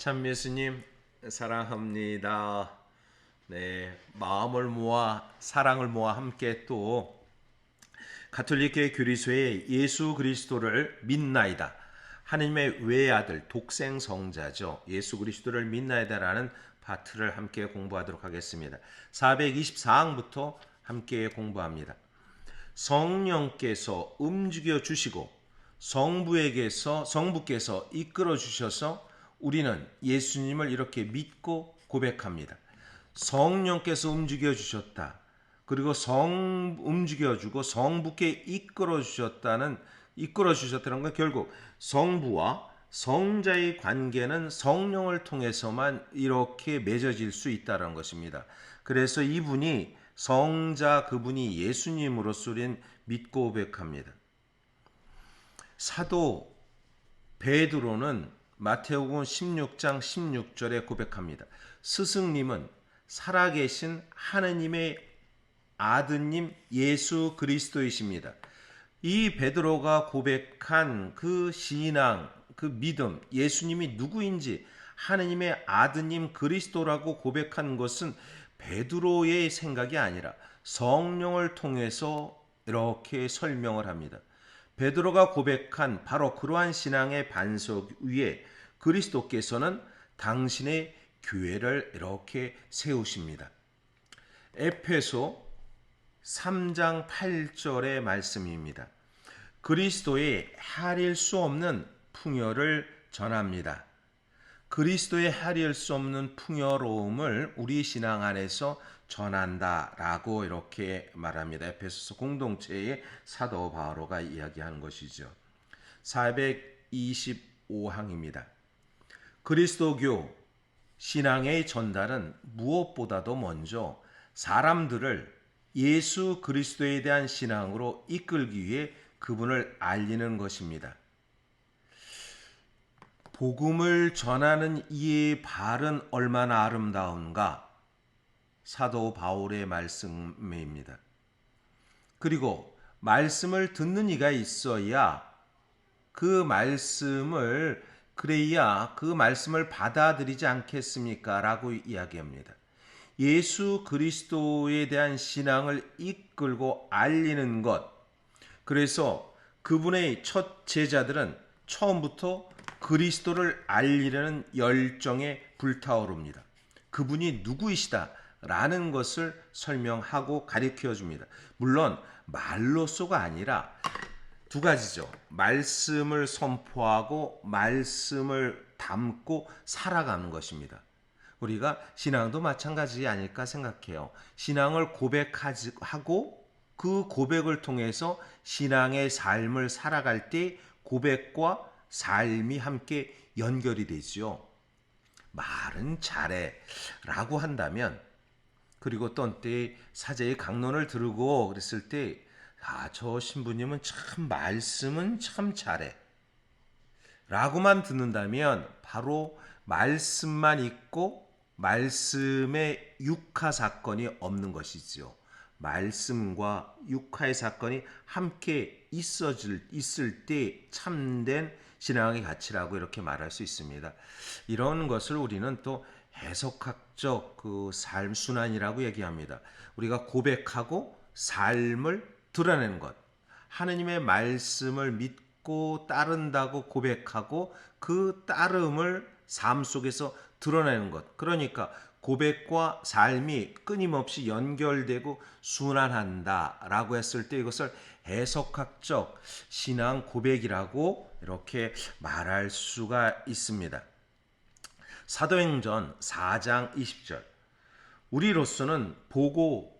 참 예수님 사랑합니다. 네, 마음을 모아 사랑을 모아 함께 또 가톨릭교회 교리소에 예수 그리스도를 믿나이다. 하나님의 외아들 독생 성자죠. 예수 그리스도를 믿나이다라는 파트를 함께 공부하도록 하겠습니다. 424항부터 함께 공부합니다. 성령께서 움직여 주시고 성부께서 이끌어 주셔서 우리는 예수님을 이렇게 믿고 고백합니다. 성령께서 움직여 주셨다. 그리고 움직여 주고 성부께 이끌어 주셨다는 건 결국 성부와 성자의 관계는 성령을 통해서만 이렇게 맺어질 수 있다는 것입니다. 그래서 이분이 성자 그분이 예수님으로서 우린 믿고 고백합니다. 사도 베드로는 마태복음 16장 16절에 고백합니다. 스승님은 살아계신 하느님의 아드님 예수 그리스도이십니다. 이 베드로가 고백한 그 신앙, 그 믿음, 예수님이 누구인지 하느님의 아드님 그리스도라고 고백한 것은 베드로의 생각이 아니라 성령을 통해서 이렇게 설명을 합니다. 베드로가 고백한 바로 그러한 신앙의 반석 위에 그리스도께서는 당신의 교회를 이렇게 세우십니다. 에페소 3장 8절의 말씀입니다. 그리스도의 헤아릴 수 없는 풍요를 전합니다. 그리스도의 헤아릴 수 없는 풍요로움을 우리 신앙 안에서 전한다라고 이렇게 말합니다. 에페소서 공동체의 사도 바오로가 이야기하는 것이죠. 425항입니다. 그리스도교 신앙의 전달은 무엇보다도 먼저 사람들을 예수 그리스도에 대한 신앙으로 이끌기 위해 그분을 알리는 것입니다. 복음을 전하는 이의 발은 얼마나 아름다운가? 사도 바울의 말씀입니다. 그리고 말씀을 듣는 이가 있어야 그래야 그 말씀을 받아들이지 않겠습니까? 라고 이야기합니다. 예수 그리스도에 대한 신앙을 이끌고 알리는 것. 그래서 그분의 첫 제자들은 처음부터 그리스도를 알리려는 열정에 불타오릅니다. 그분이 누구이시다라는 것을 설명하고 가르쳐 줍니다. 물론 말로서가 아니라 두 가지죠. 말씀을 선포하고 말씀을 담고 살아가는 것입니다. 우리가 신앙도 마찬가지 아닐까 생각해요. 신앙을 고백하고 그 고백을 통해서 신앙의 삶을 살아갈 때 고백과 삶이 함께 연결이 되죠. 말은 잘해 라고 한다면 그리고 또 한때 사제의 강론을 들고 그랬을 때 저 신부님은 참 말씀은 참 잘해 라고만 듣는다면 바로 말씀만 있고 말씀의 육화 사건이 없는 것이지요. 말씀과 육화의 사건이 함께 있을 때 참된 신앙의 가치라고 이렇게 말할 수 있습니다. 이런 것을 우리는 또 해석학적 그 삶 순환이라고 얘기합니다. 우리가 고백하고 삶을 드러내는 것. 하느님의 말씀을 믿고 따른다고 고백하고 그 따름을 삶 속에서 드러내는 것. 그러니까 고백과 삶이 끊임없이 연결되고 순환한다라고 했을 때 이것을 해석학적 신앙 고백이라고 이렇게 말할 수가 있습니다. 사도행전 4장 20절. 우리로서는 보고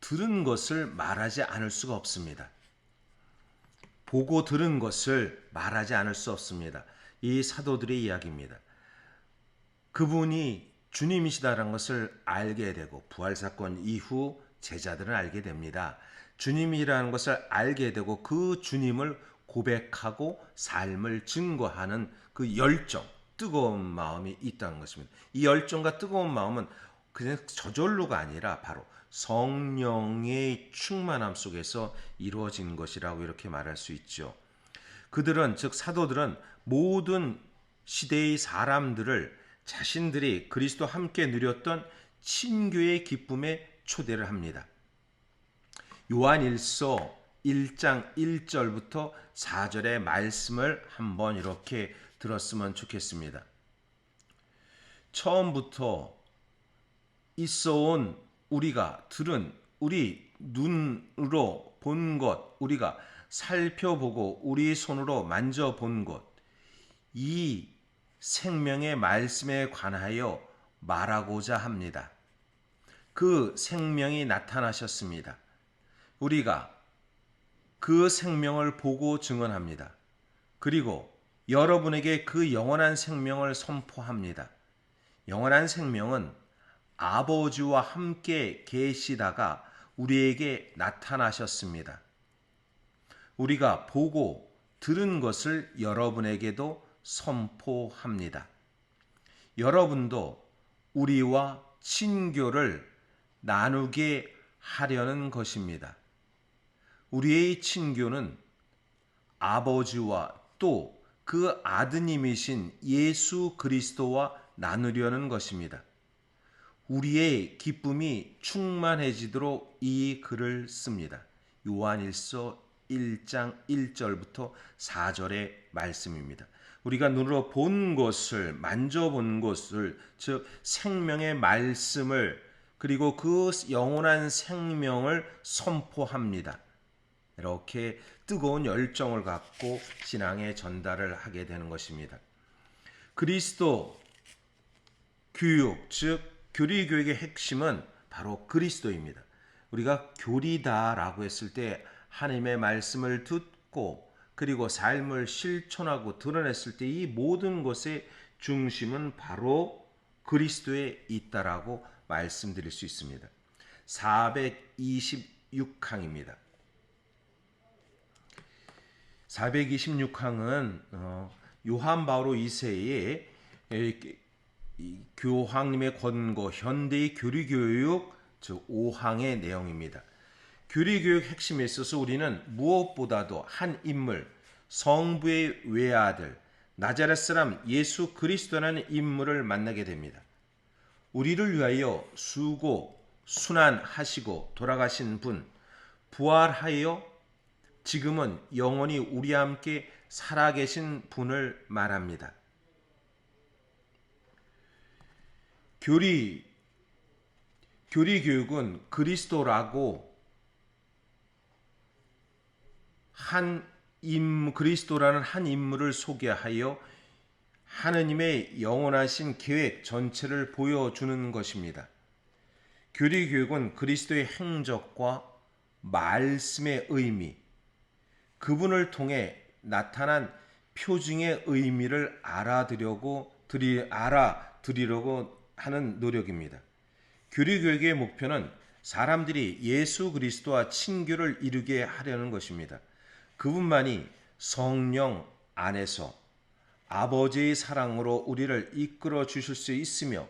들은 것을 말하지 않을 수가 없습니다. 보고 들은 것을 말하지 않을 수 없습니다. 이 사도들의 이야기입니다. 그분이 주님이시다라는 것을 알게 되고 부활사건 이후 제자들은 알게 됩니다. 주님이라는 것을 알게 되고 그 주님을 고백하고 삶을 증거하는 그 열정, 뜨거운 마음이 있다는 것입니다. 이 열정과 뜨거운 마음은 그냥 저절로가 아니라 바로 성령의 충만함 속에서 이루어진 것이라고 이렇게 말할 수 있죠. 그들은 즉 사도들은 모든 시대의 사람들을 자신들이 그리스도와 함께 누렸던 친교의 기쁨에 초대를 합니다. 요한일서 1장 1절부터 4절의 말씀을 한번 이렇게 들었으면 좋겠습니다. 처음부터 있어온 우리가 들은 우리 눈으로 본 것, 우리가 살펴보고 우리 손으로 만져본 것, 이 생명의 말씀에 관하여 말하고자 합니다. 그 생명이 나타나셨습니다. 우리가 그 생명을 보고 증언합니다. 그리고 여러분에게 그 영원한 생명을 선포합니다. 영원한 생명은 아버지와 함께 계시다가 우리에게 나타나셨습니다. 우리가 보고 들은 것을 여러분에게도 선포합니다. 여러분도 우리와 친교를 나누게 하려는 것입니다. 우리의 친교는 아버지와 또 그 아드님이신 예수 그리스도와 나누려는 것입니다. 우리의 기쁨이 충만해지도록 이 글을 씁니다. 요한일서 1장 1절부터 4절의 말씀입니다. 우리가 눈으로 본 것을, 만져본 것을, 즉 생명의 말씀을, 그리고 그 영원한 생명을 선포합니다. 이렇게 뜨거운 열정을 갖고 신앙의 전달을 하게 되는 것입니다. 그리스도 교육, 즉 교리교육의 핵심은 바로 그리스도입니다. 우리가 교리다라고 했을 때 하나님의 말씀을 듣고 그리고 삶을 실천하고 드러냈을 때 이 모든 것의 중심은 바로 그리스도에 있다라고 말씀드릴 수 있습니다. 426항입니다. 426항은 요한 바오로 2세의 교황님의 권고 현대의 교리교육 즉 5항의 내용입니다. 교리교육 핵심에 있어서 우리는 무엇보다도 한 인물, 성부의 외아들, 나자렛 사람 예수 그리스도라는 인물을 만나게 됩니다. 우리를 위하여 수고, 순환하시고 돌아가신 분, 부활하여 지금은 영원히 우리와 함께 살아계신 분을 말합니다. 교리교육은 그리스도라고 그리스도라는 한 인물을 소개하여 하느님의 영원하신 계획 전체를 보여주는 것입니다. 교리교육은 그리스도의 행적과 말씀의 의미, 그분을 통해 나타난 표징의 의미를 알아들이려고 하는 노력입니다. 교리교육의 목표는 사람들이 예수 그리스도와 친교를 이루게 하려는 것입니다. 그분만이 성령 안에서 아버지의 사랑으로 우리를 이끌어 주실 수 있으며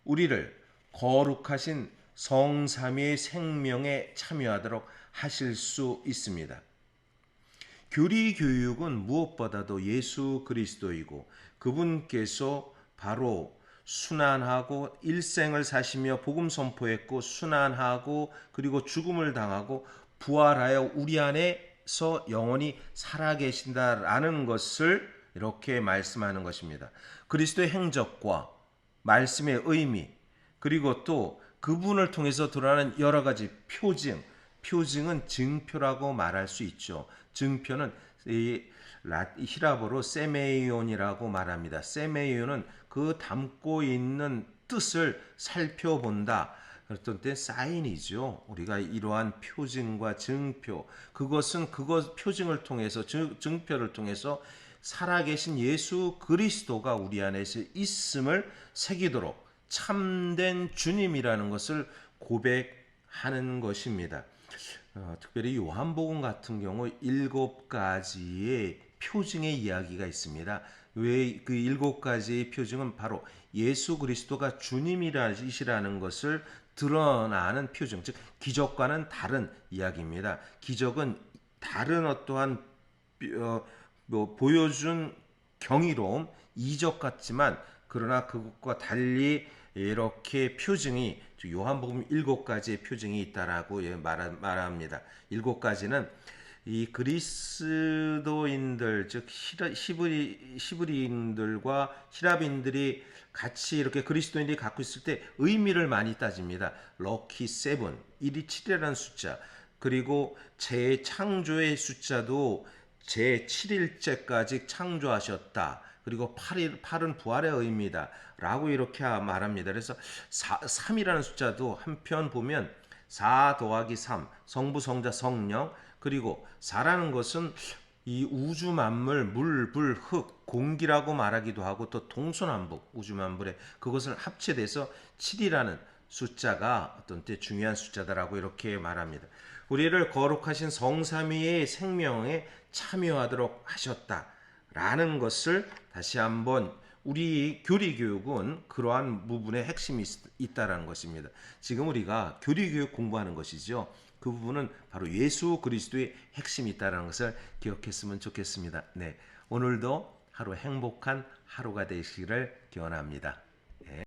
우리를 거룩하신 성삼위의 생명에 참여하도록 하실 수 있습니다. 교리교육은 무엇보다도 예수 그리스도이고 그분께서 바로 순환하고 일생을 사시며 복음 선포했고 순환하고 그리고 죽음을 당하고 부활하여 우리 안에서 영원히 살아계신다라는 것을 이렇게 말씀하는 것입니다. 그리스도의 행적과 말씀의 의미 그리고 또 그분을 통해서 드러나는 여러 가지 표징은 증표라고 말할 수 있죠. 증표는 히라보로 세메이온이라고 말합니다. 세메이온은 그 담고 있는 뜻을 살펴본다. 그랬던 때 사인이죠. 우리가 이러한 표징과 증표, 그것은 표징을 통해서 증표를 통해서 살아계신 예수 그리스도가 우리 안에서 있음을 새기도록 참된 주님이라는 것을 고백하는 것입니다. 특별히 요한복음 같은 경우 7가지의 표징의 이야기가 있습니다. 왜 그 7가지의 표징은 바로 예수 그리스도가 주님이시라는 것을 드러나는 표징, 즉 기적과는 다른 이야기입니다. 기적은 다른 어떠한 보여준 경이로움, 이적 같지만 그러나 그것과 달리 이렇게 표징이 요한복음 7가지의 표징이 있다라고 말합니다. 7가지는 이 그리스도인들 즉 히브리인들과 히랍인들이 같이 이렇게 그리스도인들이 갖고 있을 때 의미를 많이 따집니다. 럭키 세븐, 1이 7이라는 숫자, 그리고 재창조의 숫자도 제7일째까지 창조하셨다. 그리고 8은 부활의 의미다. 라고 이렇게 말합니다. 그래서 3이라는 숫자도 한편 보면 4 더하기 3, 성부, 성자, 성령, 그리고 4라는 것은 이 우주 만물, 물, 불, 흙, 공기라고 말하기도 하고 또 동서남북 우주 만물에 그것을 합체돼서 7이라는 숫자가 어떤 때 중요한 숫자다라고 이렇게 말합니다. 우리를 거룩하신 성삼위의 생명에 참여하도록 하셨다라는 것을 다시 한번 우리 교리 교육은 그러한 부분에 핵심이 있다라는 것입니다. 지금 우리가 교리 교육 공부하는 것이죠. 그 부분은 바로 예수 그리스도의 핵심이 있다는 것을 기억했으면 좋겠습니다. 네, 오늘도 하루 행복한 하루가 되시기를 기원합니다.